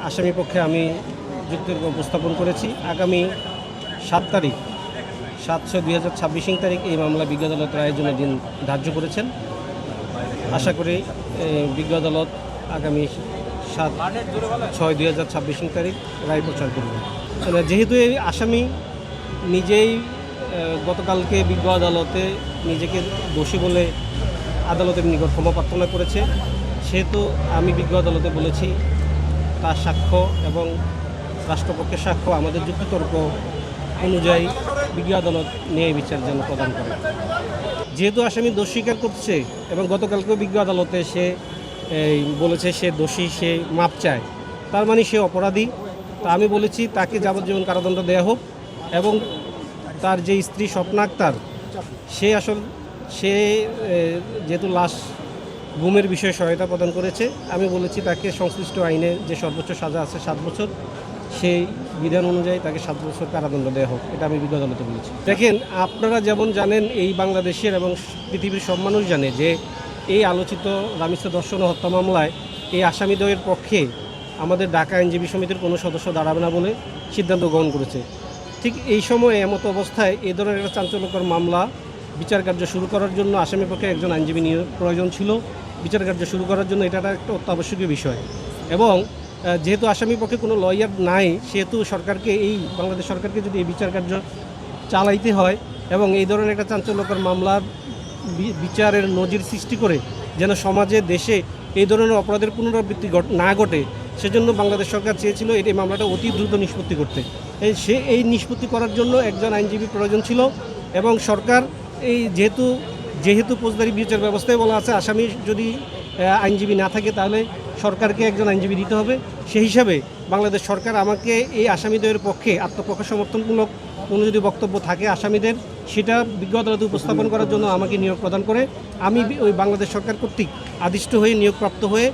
আসামি পক্ষে আমি যুক্তিতর্ক উপস্থাপন করেছি। আগামী 7 তারিখ 7/6/2026 তারিখ এই মামলা বিজ্ঞ আদালত রায়ের জন্য দিন ধার্য করেছেন। আশা করি বিজ্ঞ আদালত আগামী 7/6/2026 তারিখ রায় প্রচার করবে। যেহেতু এই আসামি নিজেই গতকালকে বিজ্ঞ আদালতে নিজেকে দোষী বলে আদালতের নিকট ক্ষমা প্রার্থনা করেছে, সেহেতু আমি বিজ্ঞ আদালতে বলেছি তার সাক্ষ্য এবং রাষ্ট্রপক্ষের সাক্ষ্য আমাদের যুক্তিতর্ক অনুযায়ী বিজ্ঞ আদালত ন্যায় বিচার যেন প্রদান করে। যেহেতু আসামি দোষ স্বীকার করছে এবং গতকালকেও বিজ্ঞ আদালতে সে বলেছে সে দোষী, সে মাপ চায়, তার মানে সে অপরাধী। তা আমি বলেছি তাকে যাবজ্জীবন কারাদণ্ড দেওয়া হোক এবং তার যে স্ত্রী স্বপ্না আক্তার সে যেহেতু লাশ গুমের বিষয়ে সহায়তা প্রদান করেছে, আমি বলেছি তাকে সংশ্লিষ্ট আইনে যে সর্বোচ্চ সাজা আছে 7 বছর, সেই বিধান অনুযায়ী তাকে 7 বছর কারাদণ্ড দেওয়া হোক, এটা আমি বিজ্ঞ আদালতে বলেছি। দেখেন, আপনারা যেমন জানেন, এই বাংলাদেশের এবং পৃথিবীর সব মানুষ জানে যে এই আলোচিত রামিসা ধর্ষণ ও হত্যা মামলায় এই আসামিদ্বয়ের পক্ষে আমাদের ঢাকা আইনজীবী সমিতির কোনো সদস্য দাঁড়াবে না বলে সিদ্ধান্ত গ্রহণ করেছে। ঠিক এই সময়ে এমতো অবস্থায় এই ধরনের একটা চাঞ্চল্যকর মামলা বিচার কার্য শুরু করার জন্য আসামির পক্ষে একজন আইনজীবী নিয়োগ প্রয়োজন ছিল। বিচার কার্য শুরু করার জন্য এটা একটা অত্যাবশ্যকীয় বিষয় এবং যেহেতু আসামির পক্ষে কোনো লয়ার নাই, সেহেতু সরকারকে বাংলাদেশ সরকারকে যদি এই বিচার কার্য চালাইতে হয় এবং এই ধরনের একটা চাঞ্চল্যকর মামলার বিচারের নজির সৃষ্টি করে যেন সমাজে দেশে এই ধরনের অপরাধের পুনরাবৃত্তি না ঘটে, সেজন্য বাংলাদেশ সরকার চেয়েছিল এই মামলাটা অতি দ্রুত নিষ্পত্তি করতে। এই নিষ্পত্তি করার জন্য একজন আইনজীবী প্রয়োজন ছিল এবং সরকার যেহেতু ফৌজদারি বিচার ব্যবস্থায় বলা আছে আসামি যদি আইনজীবী না থাকে তাহলে সরকারকে একজন আইনজীবী দিতে হবে। সেই হিসাবে বাংলাদেশ সরকার আমাকে এই আসামিদের পক্ষে আত্মপক্ষ সমর্থনমূলক কোনো যদি বক্তব্য থাকে আসামিদের, সেটা বিজ্ঞ আদালতে উপস্থাপন করার জন্য আমাকে নিয়োগ প্রদান করে আমি ওই বাংলাদেশ সরকার কর্তৃক আদিষ্ট হয়ে নিয়োগপ্রাপ্ত হয়ে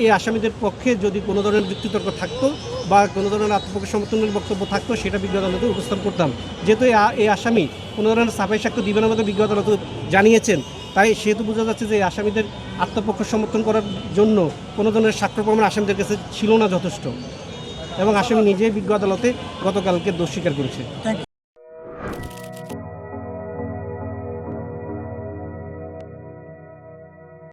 এই আসামিদের পক্ষে যদি কোনো ধরনের যুক্তিতর্ক থাকতো বা কোনো ধরনের আত্মপক্ষ সমর্থনের বক্তব্য থাকতো সেটা বিজ্ঞ আদালতে উপস্থাপন করতাম। যেহেতু এই আসামি কোনো ধরনের সাফাই সাক্ষ্য দিবেন আমাদের বিজ্ঞ আদালত জানিয়েছেন, তাই সেহেতু বোঝা যাচ্ছে যে আসামিদের আত্মপক্ষ সমর্থন করার জন্য কোনো ধরনের সাক্ষ্য প্রমাণ আসামিদের কাছে ছিল না যথেষ্ট এবং আসামি নিজেই বিজ্ঞ আদালতে গতকালকে দোষ স্বীকার করেছে।